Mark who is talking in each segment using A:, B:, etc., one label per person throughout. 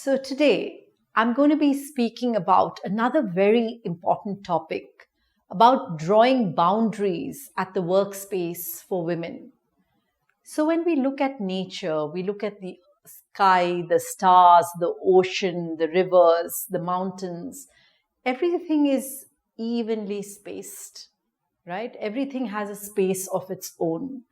A: So today I'm going to be speaking about another very important topic about drawing boundaries at the workspace for women. So when we look at nature, we look at the sky, the stars, the ocean, the rivers, the mountains, everything is evenly spaced, right? Everything has a space of its own.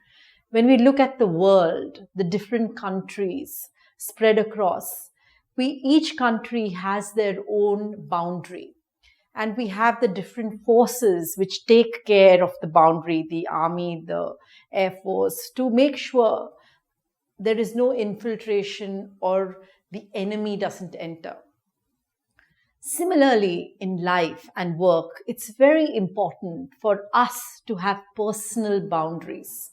A: When we look at the world, the different countries spread across, each country has their own boundary. And we have the different forces which take care of the boundary, the army, the air force, to make sure there is no infiltration or the enemy doesn't enter. Similarly, in life and work, it's very important for us to have personal boundaries.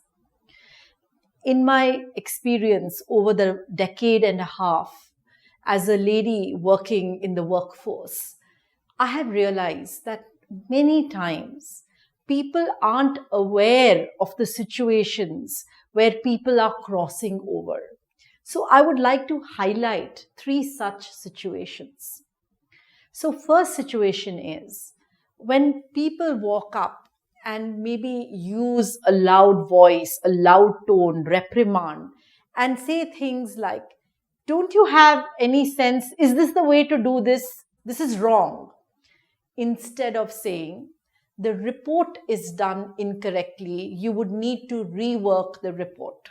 A: In my experience over the decade and a half as a lady working in the workforce, I have realized that many times people aren't aware of the situations where people are crossing over. So I would like to highlight 3 such situations. So first situation is when people walk up and maybe use a loud voice, a loud tone, reprimand, and say things like, don't you have any sense? Is this the way to do this? This is wrong. Instead of saying, the report is done incorrectly, you would need to rework the report.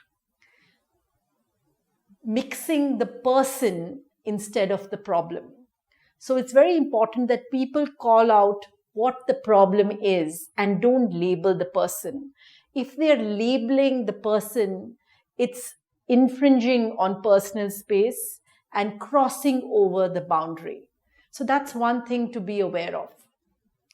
A: Mixing the person instead of the problem. So it's very important that people call out what the problem is and don't label the person. If they're labeling the person, it's infringing on personal space and crossing over the boundary. So that's one thing to be aware of.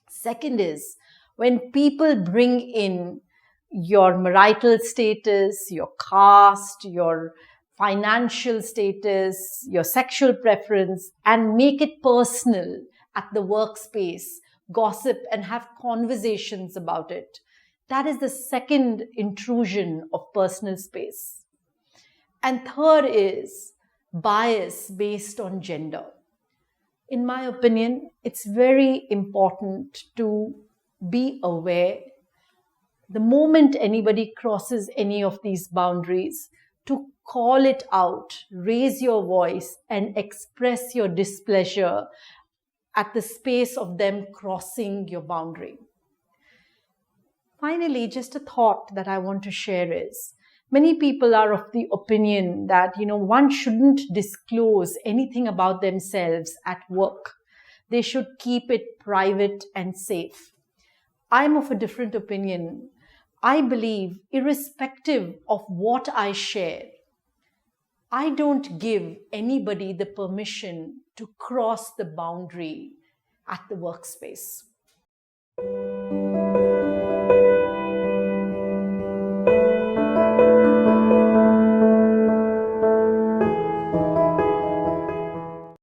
A: Second is when people bring in your marital status, your caste, your financial status, your sexual preference, and make it personal at the workspace, gossip and have conversations about it. That is the second intrusion of personal space. And third is bias based on gender. In my opinion, it's very important to be aware the moment anybody crosses any of these boundaries, to call it out, raise your voice, and express your displeasure at the space of them crossing your boundary. Finally, just a thought that I want to share is, many people are of the opinion that, one shouldn't disclose anything about themselves at work. They should keep it private and safe. I'm of a different opinion. I believe, irrespective of what I share, I don't give anybody the permission to cross the boundary at the workspace.